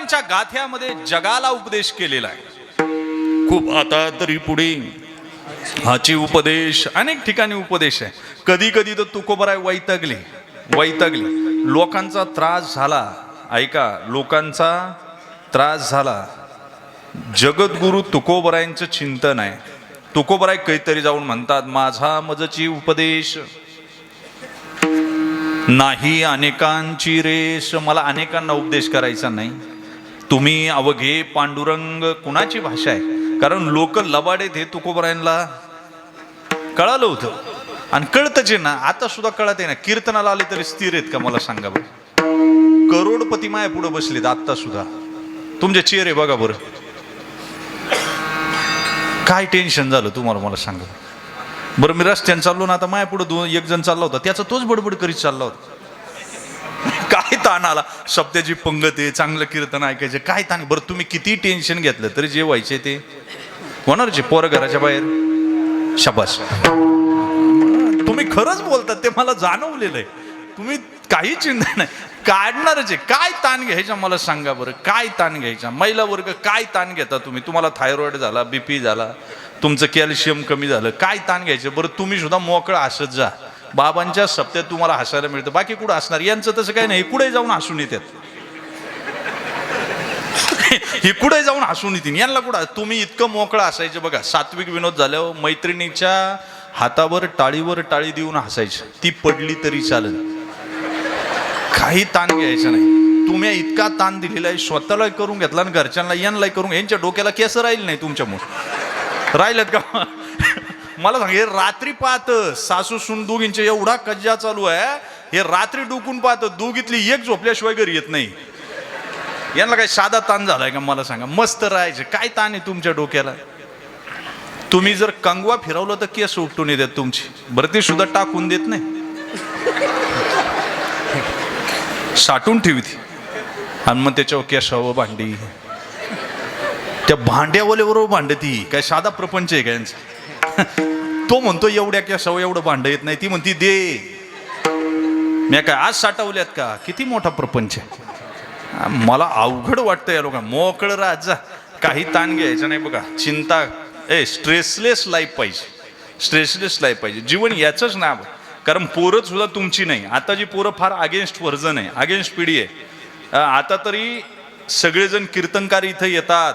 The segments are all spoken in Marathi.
तुकोबरायांच्या गाथ्यामध्ये जगाला उपदेश केलेला आहे खूप. आता तरी पुढे हाची उपदेश अनेक ठिकाणी उपदेश आहे. कधी कधी तर तुकोबराय वैतागले लोकांचा त्रास झाला. ऐका, लोकांचा त्रास झाला. जगद्गुरु तुकोबरायांचं चिंतन आहे. तुकोबराय काहीतरी जाऊन म्हणतात, माझा मजची उपदेश नाही अनेकांची रेश. मला अनेकांना उपदेश करायचा नाही. तुम्ही अवघे पांडुरंग. कुणाची भाषा आहे? कारण लोक लबाडेत हे तुकोबरायांना कळालं होतं आणि कळतच आहे ना. आता सुद्धा कळत आहे ना. कीर्तनाला आले तरी स्थिर आहेत का मला सांगा बरं. करोडपती माया पुढे बसलेत आता सुद्धा. तुमचे चेहरे बघा बरं. काय टेन्शन झालं तुम्हाला मला सांगा बरं. मी रस्त्याने चाललो ना, आता माया पुढे एक जण चालला होता, त्याचा तोच बडबड करीत चालला होता. काय ताण आला. शब्दाची पंगत आहे, चांगलं कीर्तन ऐकायचं, काय ताण. बरं तुम्ही किती टेन्शन घेतलं तरी जे व्हायचे ते होणारचे. पोरं घराच्या बाहेर शाबास. तुम्ही खरंच बोलतात ते मला जाणवलेलं आहे. तुम्ही काही चिंता नाही, काढणारच आहे. काय ताण घ्यायचा मला सांगा बरं. काय ताण घ्यायचा. महिला वर्ग काय ताण घेता तुम्ही. तुम्हाला थायरॉइड झाला, बीपी झाला, तुमचं कॅल्शियम कमी झालं, काय ताण घ्यायचं बरं. तुम्ही सुद्धा मोकळं हसत जा. बाबांच्या सप्त्यात तुम्हाला हसायला मिळतं, बाकी कुठं हसणार. यांचं तसं काही नाही. कुठे जाऊन हसून येतात. हे कुठे जाऊन हसून येतील. यांना कुठं. तुम्ही इतकं मोकळं हसायचं बघा. सात्विक विनोद झाल्यावर मैत्रिणीच्या हातावर टाळीवर टाळी देऊन हसायचं. ती पडली तरी चालेल, काही ताण घ्यायचं नाही. तुम्ही इतका ताण दिलेला आहे. स्वतःला करून घेतला आणि घरच्यांना यांना करून. यांच्या डोक्याला केस राहील नाही तुमच्यामुळे. राहिलेत का मला सांग. हे रात्री पाहत सासू सून दोघींचे एवढा कज्जा चालू आहे. हे रात्री डुकून पाहत दोघीतली एक झोपल्याशिवाय घरी येत नाही. यांना काही साधा ताण झालाय का मला सांगा. मस्त राहायचं. काय ताण आहे तुमच्या डोक्याला. तुम्ही जर कंगवा फिरवलं तर केस उपटून येतात तुमची. बरं ते सुद्धा टाकून देत नाही, साठून ठेवती. आणि मग त्याच्यावर केसावं भांडी. त्या भांड्यावल्याबरोबर भांडती. काय साधा प्रपंच आहे का यांचा. तो म्हणतो एवढ्या केसावं एवढं भांड येत नाही. ती म्हणती दे. मी काय आज साठवल्यात का. किती मोठा प्रपंच आहे. मला अवघड वाटतं या लोकांना. मोकळं राजा, काही ताण घ्यायचं नाही बघा. चिंता स्ट्रेसलेस लाईफ पाहिजे. स्ट्रेसलेस लाईफ पाहिजे. जीवन याचंच नाव. कारण पोरं सुद्धा तुमची नाही. आता जी पोरं फार अगेन्स्ट व्हर्जन आहे, अगेन्स्ट पिढी आहे. आता तरी सगळेजण कीर्तनकार इथं येतात.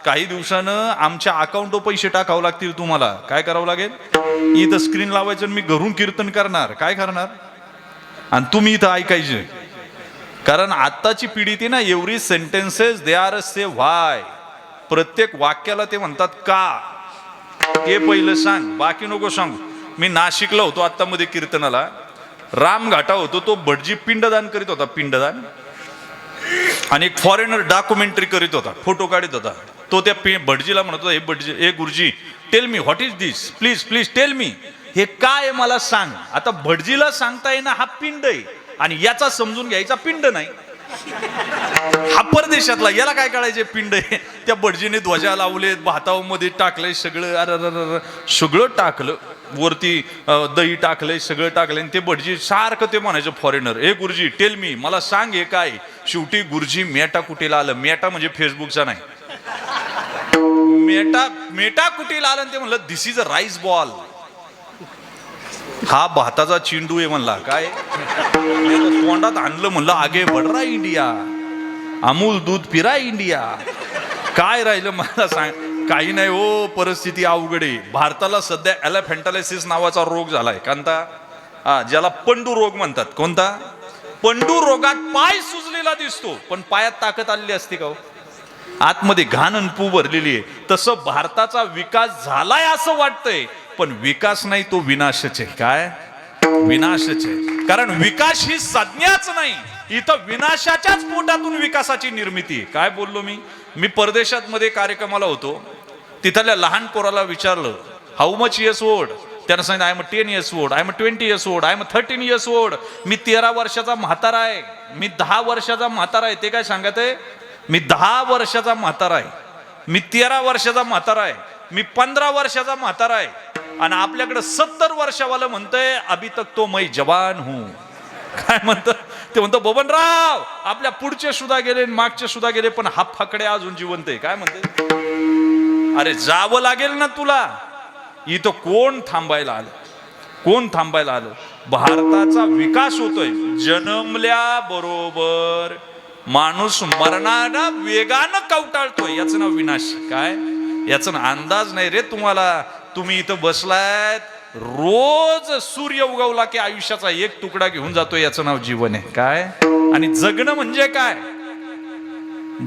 काही दिवसानं आमच्या अकाउंटवर पैसे टाकावं लागतील तुम्हाला. काय करावं लागेल. इथं स्क्रीन लावायचं, मी घरून कीर्तन करणार. काय करणार. आणि तुम्ही इथं ऐकायचे. कारण आत्ताची पिढी ती ना, एव्हरी सेंटेन्सेस दे आर से व्हाय. प्रत्येक वाक्याला ते म्हणतात का. ते पहिलं सांग, बाकी नको सांगू. मी नाशिकला होतो आता मध्ये कीर्तनाला. रामघाटा होतो. तो भटजी पिंडदान करीत होता, पिंडदान. आणि एक फॉरेनर डॉक्युमेंटरी करीत होता, फोटो काढत होता. तो त्या भटजीला म्हणत होता, हे भटजी, हे गुरुजी tell me what is this, please please tell me. हे काय मला सांग. आता भटजीला सांगता येणं हा पिंड आहे आणि याचा समजून घ्यायचा पिंड नाही. हा परदेशातला, याला काय कळायचे पिंड आहे. त्या भटजीने ध्वजा लावलेत, भातामध्ये टाकलंय सगळं. अरे सगळं टाकलं वरती, दही टाकलंय, सगळं टाकलंय. आणि ते भटजी सारखं ते म्हणायचं फॉरेनर, हे गुरुजी टेल मी, मला सांग हे काय. शेवटी गुरुजी मेटा कुटीला आलं. मेटा म्हणजे फेसबुकचा नाही, मेटा कुटीला आलं. ते म्हणलं दिस इज अ राईस बॉल. हा भाताचा चेंडू आहे म्हणला. काय तोंडात आणलं. म्हणलं आगे बडरा इंडिया, अमूल दूध पिरा इंडिया. काय राहिलं मला सांग. काही नाही हो. परिस्थिती अवघड आहे. भारताला सध्या एलिफंटालिसिस नावाचा रोग झालाय. कोणता. ज्याला पंडू रोग म्हणतात. कोणता. पंडू रोगात पाय सुजलेला दिसतो, पण पायात ताकद आलेली असते का हो. आतमध्ये घाण आणि पू भरलेली आहे. तसं भारताचा विकास झालाय असं वाटतंय, पण विकास नाही, तो विनाशच आहे. काय विनाशच आहे. कारण विकास ही संज्ञाच नाही. इथं विनाशाच्याच पोटातून विकासाची निर्मिती. काय बोललो मी परदेशात मध्ये कार्यक्रमाला होतो. तिथल्या लहान पोराला विचारलं हाऊ मच इयर्स ओल्ड. त्यानं सांगितलं I am 10 years old, I am 20 years old, I am 13 years old. मी 13 वर्षाचा म्हातारा आहे, मी 10 वर्षाचा म्हातारा आहे. ते काय सांगत आहे. मी 10 वर्षाचा म्हातारा आहे, मी 13 वर्षाचा म्हातारा आहे, मी 15 वर्षाचा म्हातारा आहे. आणि आपल्याकडे 70 वर्षावाला म्हणतंय अभी तक तो मैं जवान हूं. काय म्हणत ते म्हणतो बबनराव आपल्या पुढचे सुद्धा गेले मागचे सुद्धा गेले, पण हा फाकडे अजून जिवंत आहे. काय म्हणते? अरे जावं लागेल ना तुला. इथं कोण थांबायला आलं? कोण थांबायला आलं? भारताचा विकास होतोय. जन्मल्याबरोबर माणूस मरणाला वेगानं कवटाळतोय. याचं नाव विनाश. काय याचा अंदाज नाही रे तुम्हाला. तुम्ही इथं बसलायत, रोज सूर्य उगवला की आयुष्याचा एक तुकडा घेऊन जातो. याचं नाव जीवन आहे. काय? आणि जगणं म्हणजे काय?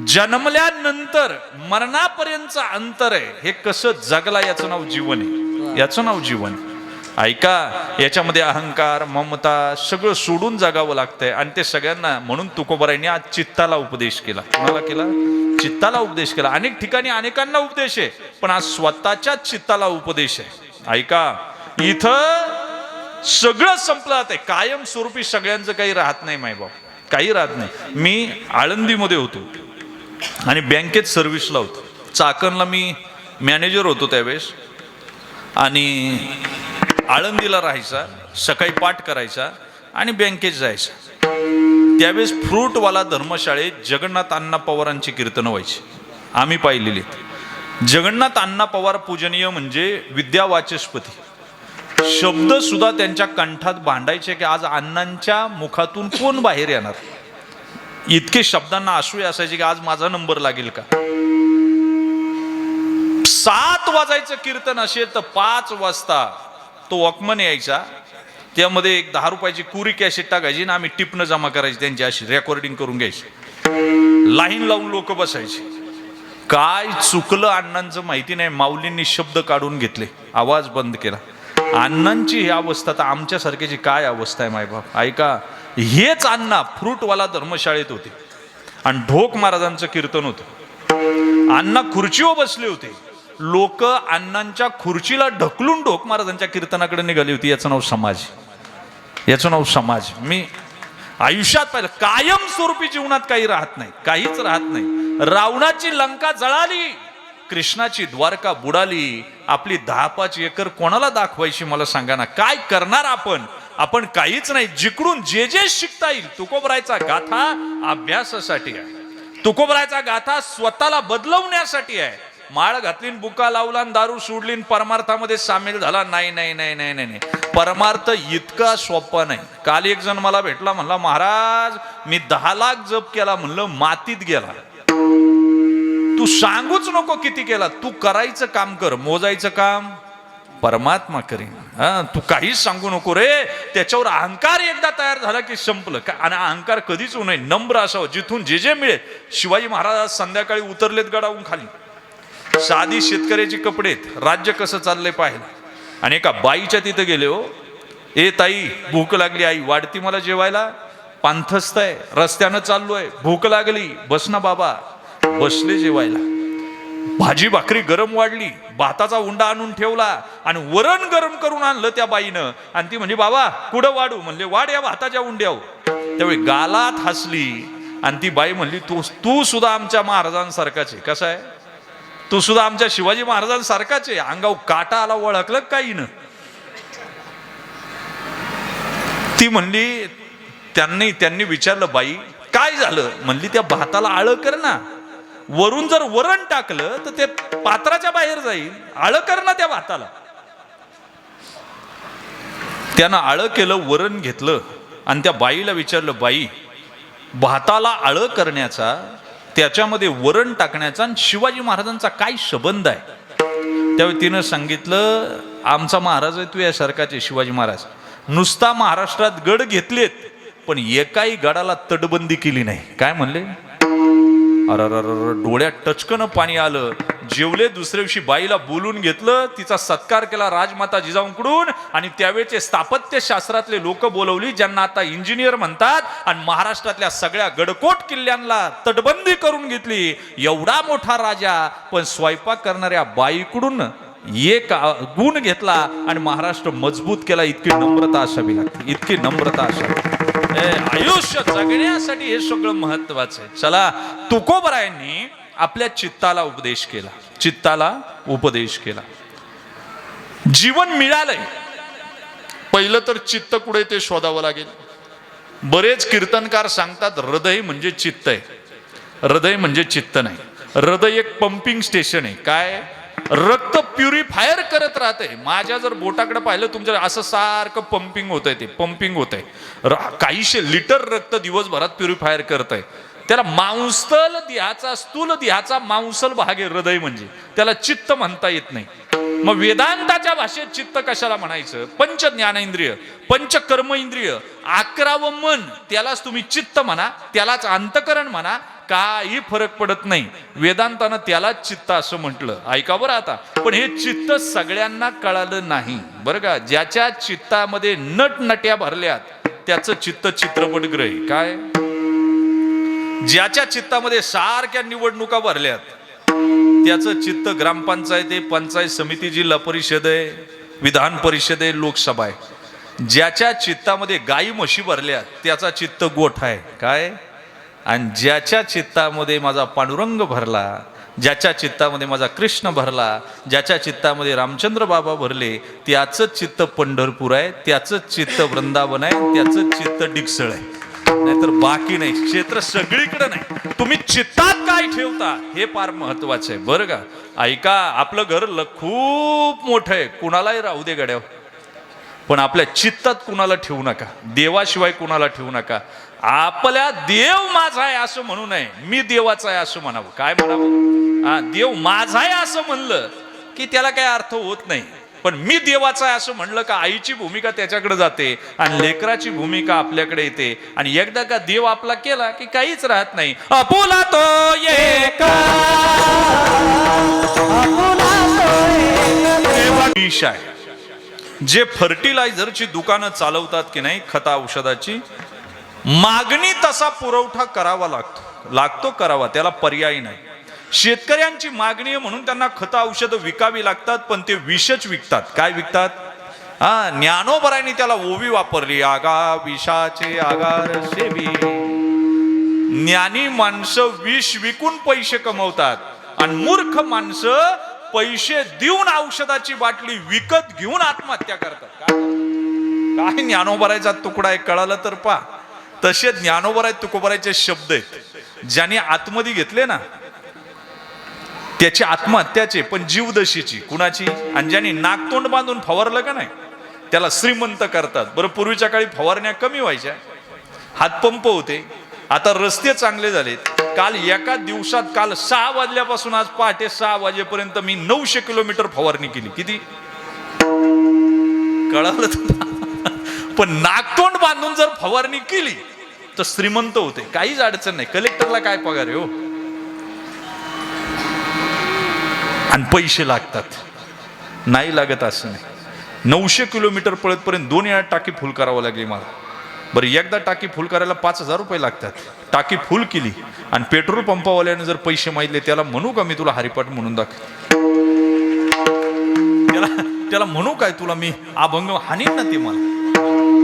जन्मल्यानंतर मरणापर्यंतचं अंतर आहे. हे कसं जगला याचं नाव जीवन आहे. याचं नाव जीवन. ऐका, याच्यामध्ये अहंकार ममता सगळं सोडून जगावं लागतंय. आणि ते सगळ्यांना म्हणून तुकोबारायांनी आज चित्ताला उपदेश केला. कोणाला केला? चित्ताला उपदेश केला. अनेक ठिकाणी अनेकांना उपदेश आहे, पण आज स्वतःच्याच चित्ताला उपदेश आहे. ऐका, इथं सगळं संपलं आहे. कायम स्वरूपी सगळ्यांचं काही राहत नाही मायबाप, काही राहत नाही. मी आळंदीमध्ये होतो आणि बँकेत सर्व्हिसला होतो. चाकणला मी मॅनेजर होतो त्यावेळेस. आणि आळंदीला राहायचा, सकाळी पाठ करायचा आणि बँकेत जायचा. त्यावेळेस फ्रूटवाला धर्मशाळेत जगन्नाथ अण्णा पवारांची कीर्तनं व्हायची. आम्ही पाहिलेली. जगन्नाथ अण्णा पवार पूजनीय म्हणजे विद्यावाचस्पती. शब्द सुद्धा त्यांच्या कंठात भांडायचे की आज अण्णांच्या मुखातून कोण बाहेर येणार. इतके शब्दांना आशू असायचे की आज माझा नंबर लागेल का. 7 वाजायचं कीर्तन असेल तर 5 वाजता तो वॉकमन यायचा. त्यामध्ये एक 10 रुपयाची कुरी कॅसेट टाकायची ना, आम्ही टिपणं जमा करायची त्यांची, अशी रेकॉर्डिंग करून घ्यायची. लाईन लावून लोक बसायचे. काय चुकलं अण्णांचं माहिती नाही. माऊलींनी शब्द काढून घेतले, आवाज बंद केला. अण्णांची ही अवस्था तर आमच्यासारख्याची काय अवस्था आहे मायबाप. ऐका, हेच अण्णा फ्रूटवाला धर्मशाळेत होते आणि ढोक महाराजांचं कीर्तन होतं. अण्णा खुर्चीवर बसले होते. लोक अण्णांच्या खुर्चीला ढकलून ढोक महाराजांच्या कीर्तनाकडे निघाली होती. याचं नाव समाज. याचं नाव समाज. मी आयुष्यात पाहिलं, कायम स्वरूपी जीवनात काही राहत नाही, काहीच राहत नाही. रावणाची लंका जळाली, कृष्णाची द्वारका बुडाली. आपली 10-5 एकर कोणाला दाखवायची मला सांगा ना. काय करणार आपण? आपण काहीच नाही. जिकडून जे जे शिकता येईल. तुकोबरायचा गाथा अभ्यासासाठी आहे. तुकोबरायचा गाथा स्वतःला बदलवण्यासाठी आहे. माळ घातलीन, बुका लावला, दारू सोडलीन, परमार्थामध्ये सामील झाला. नाही नाही नाही नाही नाही. परमार्थ इतका सोपा नाही. काल एक जण मला भेटला, म्हणला महाराज मी 10 लाख जप केला. म्हणलं मातीत गेला. तू सांगूच नको किती केला. तू करायचं काम कर, मोजायचं काम परमात्मा करीन. तू काहीच सांगू नको रे. त्याच्यावर अहंकार एकदा तयार झाला की संपलं. आणि अहंकार कधीच होऊ नये. नम्र असावं, जिथून जे जे मिळेल. शिवाजी महाराज संध्याकाळी उतरलेत गडावून खाली, साधी शेतकऱ्याची कपडे, राज्य कसं चाललंय पाहिलं. आणि एका बाईच्या तिथं गेले. हो ए ताई, भूक लागली. आई वाढती मला जेवायला. पांथस्त आहे, रस्त्यानं चाललोय, भूक लागली. बस ना बाबा. बसले जेवायला. भाजी भाकरी गरम वाढली, भाताचा उंडा आणून ठेवला आणि वरण गरम करून आणलं त्या बाईनं. आणि ती म्हणजे बाबा कुठं वाढू? म्हणले वाढ या भाताच्या उंड्यावर. त्यावेळी गालात हसली आणि ती बाई म्हणली तू सुद्धा आमच्या महाराजांसारखाच आहे. कसा आहे? तू सुद्धा आमच्या शिवाजी महाराजांसारखाच आहे. अंगावर काटा आला, ओळखलं काही न. ती म्हणली, त्यांनी विचारलं बाई काय झालं? म्हणली त्या भाताला आळ कर ना. वरून जर वरण टाकलं तर ते पात्राच्या बाहेर जाईल. आळ कर ना त्या भाताला. त्यानं आळ केलं, वरण घेतलं आणि त्या बाईला विचारलं, बाई भाताला आळ करण्याचा, त्याच्यामध्ये वरण टाकण्याचा आणि शिवाजी महाराजांचा काय संबंध आहे? त्यावेळी तिनं सांगितलं, आमचा महाराज आहे तू यासारखाचे शिवाजी महाराज. नुसता महाराष्ट्रात गड घेतलेत पण एकाही गडाला तटबंदी केली नाही. काय म्हणले? अरे डोळ्यात टचकन पाणी आलं. जेवले. दुसऱ्या दिवशी बाईला बोलून घेतलं, तिचा सत्कार केला राजमाता जिजाऊंकडून. आणि त्यावेळेचे स्थापत्य शास्त्रातले लोक बोलवली, ज्यांना आता इंजिनियर म्हणतात. आणि महाराष्ट्रातल्या सगळ्या गडकोट किल्ल्यांना तटबंदी करून घेतली. एवढा मोठा राजा, पण स्वयंपाक करणाऱ्या बाईकडून एक गुण घेतला आणि महाराष्ट्र मजबूत केला. इतकी नम्रता असावी लागते, इतकी नम्रता असावी. आयुष्य जगण्यासाठी हे सगळं महत्वाचं आहे. चला, तुकोबरायांनी आपल्या चित्ताला उपदेश केला. चित्ताला उपदेश केला. जीवन मिळालंय, पहिलं तर चित्त कुठे ते शोधावं लागेल. बरेच कीर्तनकार सांगतात हृदय म्हणजे चित्त आहे. हृदय म्हणजे चित्त नाही. हृदय एक पंपिंग स्टेशन आहे. काय? रक्त प्युरिफायर करत राहते. माझ्या जर बोटाकडे पाहिलं तुमच्या असं सारखं पंपिंग होत आहे, ते पंपिंग होत आहे. काहीशे लिटर रक्त दिवसभरात प्युरिफायर करत आहे. त्याला मांसल देहाचा, स्थूल देहाचा मांसल भाग आहे हृदय म्हणजे. त्याला चित्त म्हणता येत नाही. मग वेदांताच्या भाषेत चित्त कशाला म्हणायचं? पंच ज्ञानेंद्रिय, पंच कर्म इंद्रिय, 11वं मन, त्यालाच तुम्ही चित्त म्हणा, त्यालाच अंतकरण म्हणा, काही फरक पडत नाही. वेदांतानं त्यालाच चित्त असं म्हटलं. ऐका बरं आता. पण हे चित्त सगळ्यांना कळालं नाही बरं का. ज्याच्या चित्तामध्ये नटनट्या भरल्यात त्याचं चित्त चित्रपटग्रही. काय? ज्याच्या चित्तामध्ये सारख्या निवडणुका भरल्यात त्याचं चित्त ग्रामपंचायत आहे, पंचायत समिती, जिल्हा परिषद आहे, विधान परिषद आहे, लोकसभा आहे. ज्याच्या चित्तामध्ये गाई म्हशी भरल्या त्याचा चित्त गोठ आहे. काय? आणि ज्याच्या चित्तामध्ये माझा पांडुरंग भरला, ज्याच्या चित्तामध्ये माझा कृष्ण भरला, ज्याच्या चित्तामध्ये रामचंद्र बाबा भरले, त्याचं चित्त पंढरपूर आहे, त्याचं चित्त वृंदावन आहे, त्याचं चित्त डिकसळ आहे. नाहीतर बाकी नाही. क्षेत्र सगळीकडे नाही. तुम्ही चित्तात काय ठेवता हे फार महत्वाचं आहे बरं का. ऐका, आपलं घर खूप मोठं आहे, कुणालाही राहू दे गड्या, पण आपल्या चित्तात कुणाला ठेवू नका. देवाशिवाय कुणाला ठेवू नका. आपल्या देव माझा आहे असं म्हणू नये, मी देवाचा आहे असं म्हणावं. काय म्हणावं? देव माझा आहे असं म्हणलं की त्याला काही अर्थ होत नाही. पण मी देवाचा आहे असं म्हणलं का आईची भूमिका त्याच्याकडे जाते आणि लेकराची भूमिका आपल्याकडे येते. आणि एकदा का देव आपला केला की काहीच राहत नाही. आपुला तो एका विष आहे. जे फर्टिलायझरची दुकानं चालवतात की नाही, खता औषधाची, मागणी तसा पुरवठा करावा लागतो करावा, त्याला पर्याय नाही. शेतकऱ्यांची मागणी आहे म्हणून त्यांना खत औषधं विकावी लागतात, पण ते विषच विकतात. काय विकतात? ज्ञानोबरांनी त्याला ओवी वापरली, आगा विषाचे आगार सेवी. ज्ञानी माणसं विष विकून पैसे कमवतात आणि मूर्ख माणसं पैसे देऊन औषधाची बाटली विकत घेऊन आत्महत्या करतात. काय ज्ञानोबरायचा तुकडा आहे कळालं तर पा. तसे ज्ञानोबराय तुकोबरायचे शब्द आहेत. ज्याने आतमध्ये घेतले ना त्याची आत्महत्याचे, पण जीवदशीची. कुणाची? आणि ज्याने नाकतोंड बांधून फवारलं का नाही त्याला श्रीमंत करतात. बरं, पूर्वीच्या काळी फवारण्या कमी व्हायच्या, हातपंप होते, आता रस्ते चांगले झालेत. काल एका दिवसात, काल 6 वाजल्यापासून आज पहाटे 6 वाजेपर्यंत मी 900 किलोमीटर फवारणी केली. किती? कळालं? पण नाकतोंड बांधून जर फवारणी केली तर श्रीमंत होते, काहीच अडचण नाही. कलेक्टरला काय पगार आहे हो, आणि पैसे लागतात. नाही लागत असं नाही. 900 किलोमीटर पळतपर्यंत 2 वेळा टाकी फुल करावं लागली मला. बरं, एकदा टाकी फुल करायला 5,000 रुपये लागतात. टाकी फुल केली आणि पेट्रोल पंपावाल्याने जर पैसे मागितले, त्याला म्हणू का मी तुला हरिपाठ म्हणून त्याला म्हणू काय तुला मी अभंग हाणीन ना? ते मला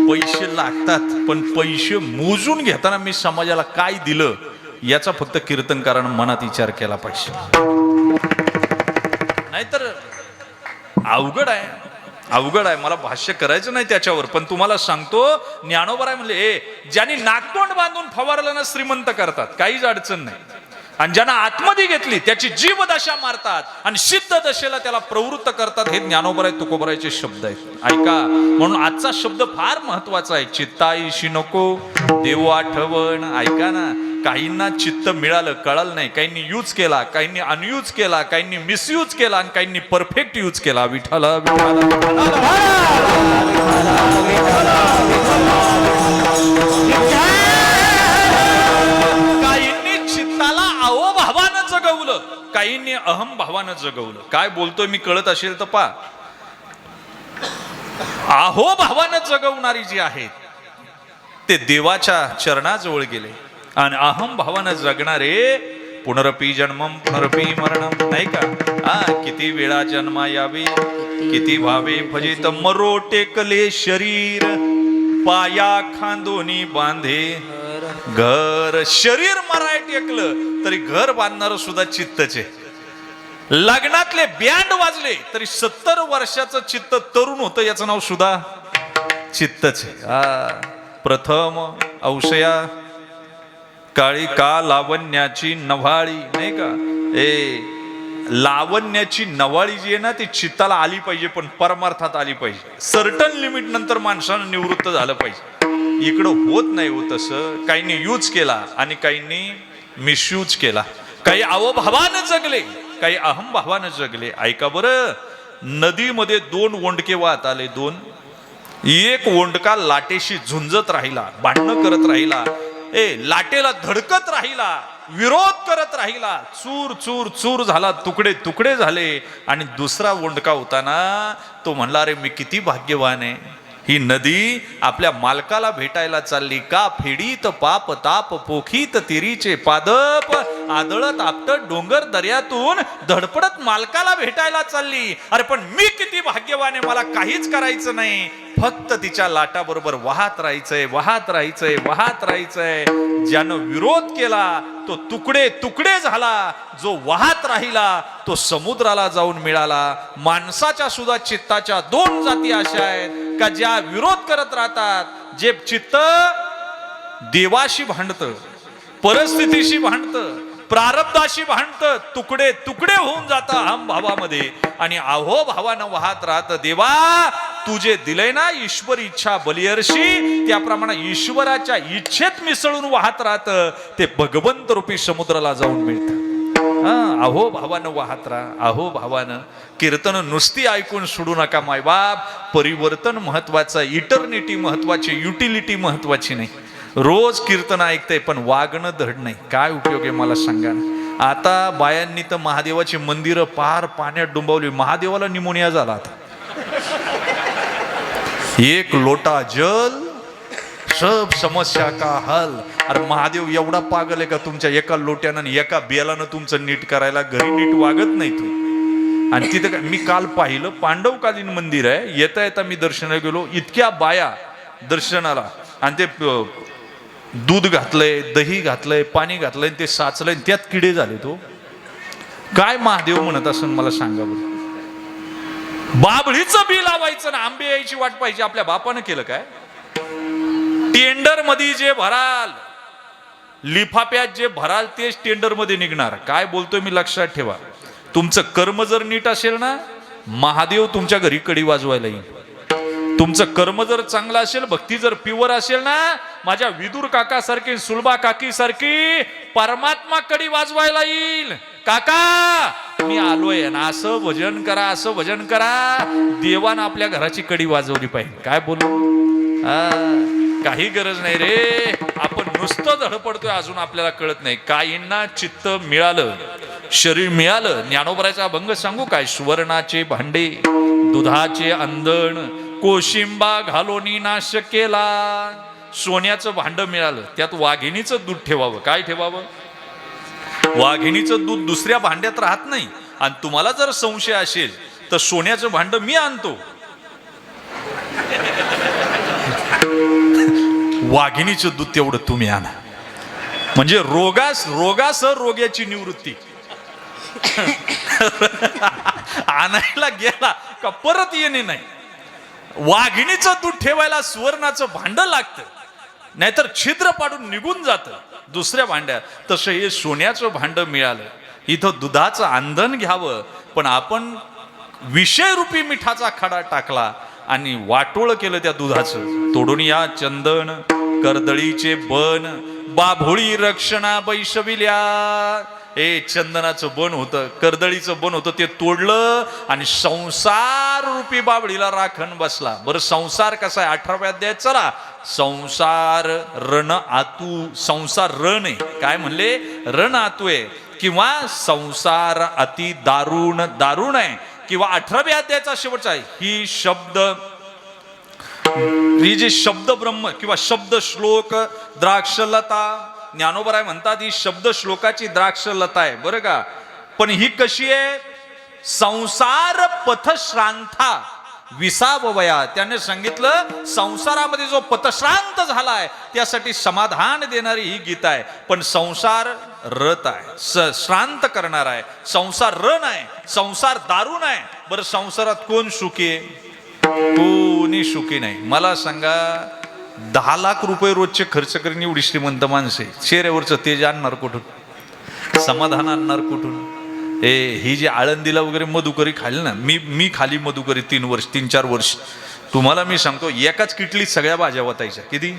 पैसे लागतात, पण पैसे मोजून घेताना मी समाजाला काय दिलं याचा फक्त कीर्तनकारानं मनात विचार केला पाहिजे. नाहीतर अवघड आहे. मला भाष्य करायचं नाही त्याच्यावर, पण तुम्हाला सांगतो, ज्ञानोबराय म्हणले, ज्यांनी नाकतोंड बांधून फवारलं ना श्रीमंत करतात, काहीच अडचण नाही. आणि ज्यांना आतमध्ये घेतली त्याची जीवदशा मारतात आणि सिद्ध दशेला त्याला प्रवृत्त करतात. हे ज्ञानोबराय तुकोबरायचे शब्द आहेत. ऐका, म्हणून आजचा शब्द फार महत्वाचा आहे. चित्ताईशी नको देव आठवण. ऐका ना, काहींना चित्त मिळालं, कळालं नाही. काहींनी यूज केला, काहींनी अनयूज केला, काहींनी मिसयूज केला आणि काहींनी परफेक्ट यूज केला. विठाला काहींनी चित्ताला अहोभावानं जगवलं, काहींनी अहम भावानं जगवलं. काय बोलतोय मी कळत असेल तर पा. अहोभावानं जगवणारी जी आहेत ते देवाच्या चरणाजवळ गेले, आणि अहम भावानं जगणारे पुनरपी जन्मम पुनरपी मरणम. नाही का? किती वेळा जन्मा यावे, किती भावे भजित मरो टेकले शरीर, पाया खांदोनी बांधे घर. शरीर मराय टेकलं तरी घर बांधणार सुद्धा चित्तचे. लग्नातले बँड वाजले तरी 70 वर्षाचं चित्त तरुण होतं, याचं नाव सुद्धा चित्तचे. प्रथम औषया काळी का लावण्याची नव्हाळी, नाही का? लावण्याची नवाळी जी आहे ना ती चित्ताला आली पाहिजे, पण परमार्थात आली पाहिजे. सर्टन लिमिट नंतर माणसानं निवृत्त झालं पाहिजे. इकडं होत नाही हो तसं. काहींनी यूज केला आणि काहींनी मिसयूज केला. काही अवभावानं जगले, काही अहमभावानं जगले. ऐका बरं, नदीमध्ये 2 ओंडके वाहत आले. 2. एक ओंडका लाटेशी झुंजत राहिला, भांडणं करत राहिला, लाटेला धडकत राहिला, विरोध करत राहिला, चूर चूर चूर झाला, तुकडे तुकडे झाले. आणि दुसरा ओंडका होता ना, तो म्हणला, अरे मी किती भाग्यवान आहे, ही नदी आपल्या मालकाला भेटायला चालली. का फेडीत पाप ताप पोखीत तिरीचे पादप, आदळत आपटत डोंगर दर्यातून धडपडत मालकाला भेटायला चालली. अरे पण मी किती भाग्यवान आहे, मला काहीच करायचं नाही, फक्त तिच्या लाटाबरोबर वाहत राहायचंय, वाहत राहायचंय, वाहत राहायचंय. ज्यानं विरोध केला तो तुकडे तुकडे झाला, जो वाहत राहिला तो समुद्राला जाऊन मिळाला. माणसाच्या सुद्धा चित्ताच्या 2 जाती अशा आहेत का ज्या विरोध करत राहतात. जे चित्त देवाशी भांडतं, परिस्थितीशी भांडतं, प्रारब्धाशी भांडतं, तुकडे तुकडे होऊन जातं अहम भावामध्ये आणि अहो भावानं वाहत राहतं. देवा तू जे दिलंय ना ईश्वर इच्छा बलियर्षी, त्याप्रमाणे ईश्वराच्या इच्छेत मिसळून वाहत राहतं. ते भगवंत रूपी समुद्राला जाऊन मिळतं. अहो भावानं वाहत राहा, अहो भावानं. कीर्तन नुसती ऐकून सोडू नका मायबाप. परिवर्तन महत्वाचं, इटर्निटी महत्वाची, युटिलिटी महत्वाची नाही. रोज कीर्तन ऐकतंय पण वागणं धड नाही, काय उपयोग आहे मला सांगा ना. आता बायांनी तर महादेवाची मंदिरं पार पाण्यात डुंबवली. महादेवाला निमोनिया झाला आता. 1 लोटा जल सब समस्या का हल. अरे महादेव एवढा पागल आहे का तुमच्या एका लोट्यानं एका बेलानं तुमचं नीट करायला? घरी नीट वागत नाही तू. आणि तिथं काय, मी काल पाहिलं पांडवकालीन मंदिर आहे, येता येता मी दर्शनाला गेलो, इतक्या बाया दर्शनाला, आणि ते दूध घातलंय, दही घातलंय, पाणी घातलंय, ते साचलंय, त्यात किडे झाले. तो काय महादेव म्हणत असं मला सांगा बरं. बाबळीचं बी लावायचं ना, आंबे यायची वाट पाहिजे. आपल्या बापानं केलं काय? टेंडर मध्ये जे भराल, लिफाफ्यात जे भराल तेच टेंडर मध्ये निघणार. काय बोलतोय मी लक्षात ठेवा. तुमचं कर्म जर नीट असेल ना, महादेव तुमच्या घरी कडी वाजवायला येईल. तुमचं कर्म जर चांगलं असेल, भक्ती जर प्युअर असेल ना, माझ्या विदुर काका सारखी, सुलभा काकी सारखी परमात्मा कडी वाजवायला येईल. काका मी आलोय ना, असं भजन करा, असं भजन करा. देवानं आपल्या घराची कडी वाजवली पाहिजे. काय बोलू? काही गरज नाही रे. आपण नुसतं धडपडतोय, अजून आपल्याला कळत नाही. काहींना चित्त मिळालं, शरीर मिळालं. ज्ञानोबराचा अभंग सांगू काय? सुवर्णाचे भांडे दुधाचे अंधण कोशिंबा घालोनी नाश केला. सोन्याचं भांड मिळालं, त्यात वाघिणीचं दूध ठेवावं. काय ठेवावं? वाघिणीचं दूध दुसऱ्या भांड्यात राहत नाही. आणि तुम्हाला जर संशय असेल तर सोन्याचं भांड मी आणतो, वाघिणीचं दूध तेवढं तुम्ही आणा. म्हणजे रोगासह रोग्याची निवृत्ती. आणायला गेला का परत येणे नाही. वाघिणीचं दूध ठेवायला सुवर्णाचं भांड लागतं, नाहीतर छिद्र पाडून निघून जातं दुसऱ्या भांड्यात. तसं हे सोन्याचं भांड मिळालं, इथं दुधाचं आंधण घ्यावं. पण आपण विषय रूपी मिठाचा खडा टाकला आणि वाटोळ केलं त्या दुधाचं. तोडून या चंदन कर्दळीचे बन, बाभोळी रक्षणा बैसविल्या. चंदनाचं बन होतं, कर्दळीचं बन होतं, ते तोडलं आणि संसार रूपी बाबळीला राखण बसला. बरं संसार कसा आहे? 18व्या अध्यायात चला. संसार रण आतू. संसार रण आहे, काय म्हणले? रण आतू आहे. किंवा संसार अति दारुण दारुण आहे. किंवा 18व्या अध्यायाचा शेवटचा आहे. ही जी शब्द ब्रह्म किंवा शब्द श्लोक द्राक्षलता, ज्ञानोबराय म्हणतात ही शब्द श्लोकाची द्राक्षलता आहे. बरं का? पण ही कशी आहे? संसार पथश्रांता विसावया. त्याने सांगितलं संसारामध्ये जो पथश्रांत झालाय त्यासाठी समाधान देणारी ही गीता आहे. पण संसार रत आहे, श्रांत करणार आहे. संसार रण आहे, संसार दारुण आहे. बरं संसारात कोण सुखी आहे? कोणी सुखी नाही. मला सांगा, 10 लाख रुपये रोजचे खर्च करून एवढी श्रीमंत माणसे, चेहऱ्यावरचं तेज आणणार कुठून, समाधान आणणार कुठून? ही जी आळंदीला वगैरे मधुकरी खाली ना, मी खाली मधुकरी 3-4 वर्ष, तुम्हाला मी सांगतो एकाच किटलीत सगळ्या भाज्या वतायच्या. किती?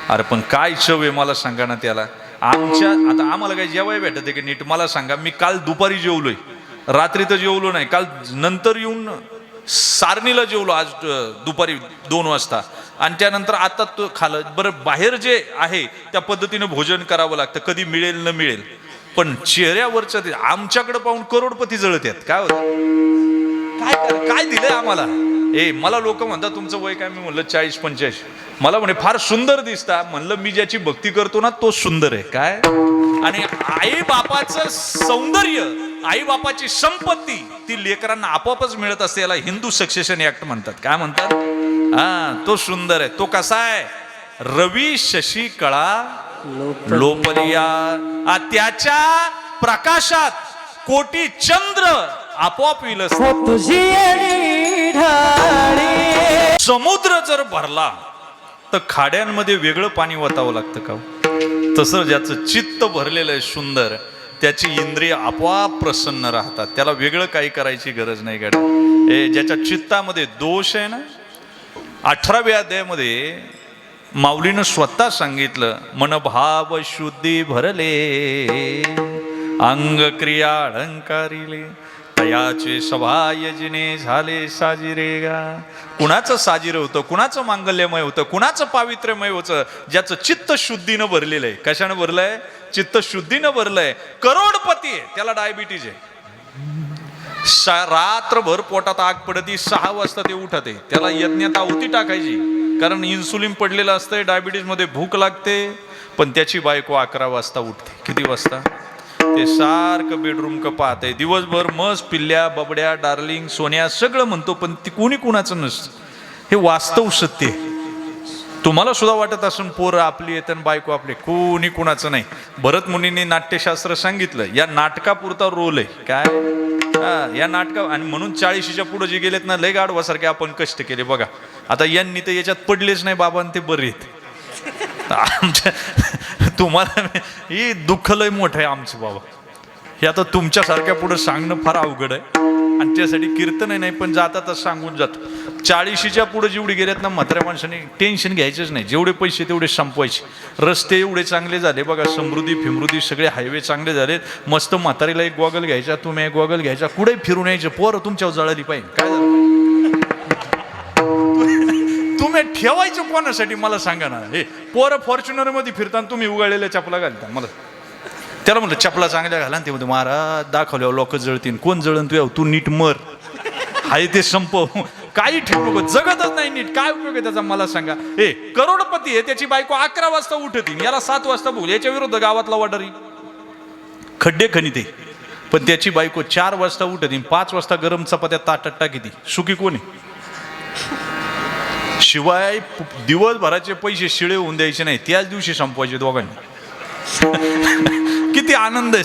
अरे पण काय चव आहे मला सांगा ना त्याला. आता आम्हाला काही जेवाय भेटत आहे की नीट मला सांगा. मी काल दुपारी जेवलोय, रात्री तर जेवलो नाही, काल नंतर येऊन सारणीला जेवलो आज दुपारी 2 वाजता, आणि त्यानंतर आता तो खाल्लं. बरं, बाहेर जे आहे त्या पद्धतीनं भोजन करावं लागतं, कधी मिळेल न मिळेल, पण चेहऱ्यावरचं ते आमच्याकडे पाहून करोडपती जळत आहेत. काय होत, काय दिलंय आम्हाला? मला लोक म्हणतात तुमचं वय काय? मी म्हणलं 40-45. मला म्हणे फार सुंदर दिसता. म्हणलं मी ज्याची भक्ती करतो ना तो सुंदर आहे. काय? आणि आई बापाचं सौंदर्य, आई बापाची संपत्ती ती लेकरांना आपोआपच मिळत असते. याला हिंदू सक्सेशन ऍक्ट म्हणतात. काय म्हणतात? तो सुंदर आहे. तो कसा आहे? रवी शशी कळा लोपलिया, त्याच्या प्रकाशात कोटी चंद्र आपोआप येईल. समुद्र जर भरला तर खाड्यांमध्ये वेगळं पाणी वतावं लागतं का? तसं ज्याचं चित्त भरलेलं आहे सुंदर, त्याची इंद्रिय आपोआप प्रसन्न राहतात. त्याला वेगळं काही करायची गरज नाही. गाडी ज्याच्या चित्तामध्ये दोष आहे ना, 18व्या अध्यायामध्ये माऊलीनं स्वतः सांगितलं, मनभाव शुद्धी भरले, अंग क्रिया अलंकारिले, तयाचे सभायजने झाले साजिरेगा. कुणाचं साजिर होतं, कुणाचं मांगल्यमय होतं, कुणाचं पावित्र्यमय होतं? ज्याचं चित्त शुद्धीनं भरलेलं आहे. कशानं भरलंय? चित्त शुद्धीनं भरलंय. करोडपती आहे, त्याला डायबिटीज आहे. रात्रभर पोटात आग पडती, 6 वाजता ते उठत आहे. त्याला यज्ञात आहुती टाकायची, कारण इन्सुलिन पडलेलं असतंय, डायबिटीज मध्ये भूक लागते. पण त्याची बायको 11 वाजता उठते. किती वाजता? ते सारखं बेडरूम का पाहते दिवसभर. मस्त पिल्ल्या, बबड्या, डार्लिंग, सोन्या सगळं म्हणतो, पण ती कोणी कुणाचं नसतं. हे वास्तव सत्य. तुम्हाला सुद्धा वाटत असून पोरं आपली येत आणि बायको आपली, कोणी कुणाचं नाही. भरत मुनींनी नाट्यशास्त्र सांगितलं, या नाटकापुरता रोल आहे. काय? या नाटका. आणि म्हणून 40च्या पुढे जे गेलेत ना, लय गाढवासारखे आपण कष्ट केले बघा. आता यांनी तर याच्यात पडलेच नाही बाबा, ते बरे आहेत. आमच्या तुम्हाला ही दुःख लय मोठं आहे आमचं बाबा. हे आता तुमच्यासारख्या पुढे सांगणं फार अवघड आहे, आणि त्यासाठी कीर्तन नाही, पण जातातच सांगून जातो. 40च्या पुढे जेवढी गेल्यात ना म्हाताऱ्या माणसाने, टेन्शन घ्यायचंच नाही. जेवढे पैसे तेवढे संपवायचे. रस्ते एवढे चांगले झाले बघा, समृद्धी फिमृद्धी सगळे हायवे चांगले झालेत. मस्त म्हातारीला एक गॉगल घ्यायचा, तुम्ही एक गॉगल घ्यायचा, कुठे फिरून यायचं. पोरं तुमच्यावर जळाली पाहिजे. काय झालं? तुम्ही ठेवायचं कोणासाठी मला सांगा ना. हे पोरं फॉर्च्युनर मध्ये फिरताना तुम्ही उगाळलेल्या चपला घालता. मला त्याला म्हणलं चपला चांगल्या घाला. ते म्हणते महाराज दाखवल्यावर लोक जळतील. कोण जळण? तू नीट मर, हाय ते संपव, काही ठेवू नको. जगतच नाही नीट, काय उपयोग आहे त्याचा मला सांगा. करोडपती आहे, त्याची बायको 11 वाजता उठतील, याला 7 वाजता बोल. याच्या विरुद्ध गावातला वाटारी खड्डे खणीते, पण त्याची बायको 4 वाजता उठतील, 5 वाजता गरम चपात्या ताटात टाकीती. सुखी कोणी? शिवाय दिवसभराचे पैसे शिळे होऊन द्यायचे नाही, त्याच दिवशी संपवायचे दोघांनी. किती आनंद आहे.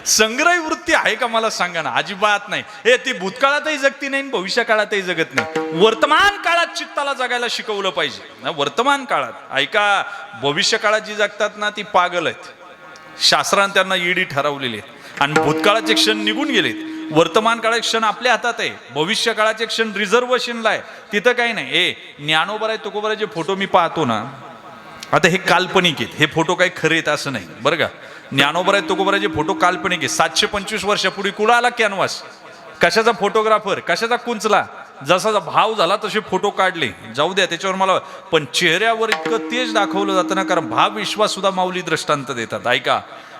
संग्रही वृत्ती आहे का मला सांगा ना? अजिबात नाही. ती भूतकाळातही जगती नाही, भविष्य काळातही जगत नाही. वर्तमान काळात चित्ताला जगायला शिकवलं पाहिजे. वर्तमान काळात ऐका, भविष्य काळात जी जगतात ना ती पागल आहेत. शास्त्राने त्यांना ईडी ठरवलेली आहेत, आणि भूतकाळाचे क्षण निघून गेलेत. वर्तमान काळाचे क्षण आपल्या हातात आहे, भविष्य काळाचे क्षण रिझर्वेशनला आहे. तिथं काही नाही. ज्ञानोबराय तुकोबराय जे फोटो मी पाहतो ना, आता हे काल्पनिक आहेत, हे फोटो काही खरे आहेत असं नाही बरं का. ज्ञानोबराय तुकोबरायचे फोटो काल्पनिक आहे. 725 वर्षापूर्वी कुठं आला कॅनव्हास? कशाचा फोटोग्राफर, कशाचा कुंचला, जसा भाव झाला तसे फोटो काढले, जाऊ द्या त्याच्यावर मला. पण चेहऱ्यावर इतकं तेज दाखवलं जातं ना, कारण भाव विश्वास सुद्धा माऊली दृष्टांत देतात. ऐका,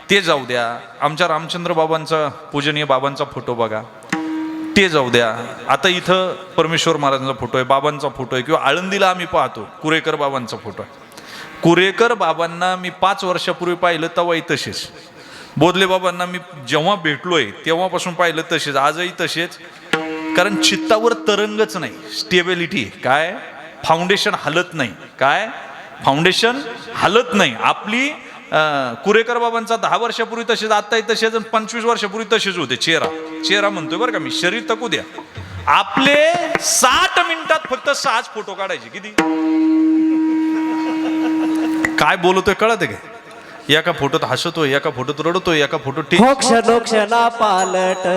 ते जाऊ द्या. आमच्या रामचंद्र बाबांचा, पूजनीय बाबांचा फोटो बघा, ते जाऊ द्या. आता इथं परमेश्वर महाराजांचा फोटो आहे, बाबांचा फोटो आहे, किंवा आळंदीला आम्ही पाहतो कुरेकर बाबांचा फोटो आहे. कुरेकर बाबांना मी 5 वर्षापूर्वी पाहिलं तेव्हाही तसेच, बोधले बाबांना मी जेव्हा भेटलोय तेव्हापासून पाहिलं तसेच, आजही तसेच. कारण चित्तावर तरंगच नाही, स्टेबिलिटी. काय? फाउंडेशन हलत नाही. काय? फाउंडेशन हलत नाही. आपली कुरेकर बाबांचा 10 वर्षापूर्वी तसेच, आत्ताही तसेच, 25 वर्षापूर्वी तसेच होते. चेहरा म्हणतोय बरं का मी, शरीर तकू द्या. आपले 60 मिनिटात फक्त 6 फोटो काढायचे. किती? काय बोलतोय कळत आहे का? एका फोटोत हसतोय, एका फोटोत रडतोय, एका फोटोत क्षणोक्षणा पालट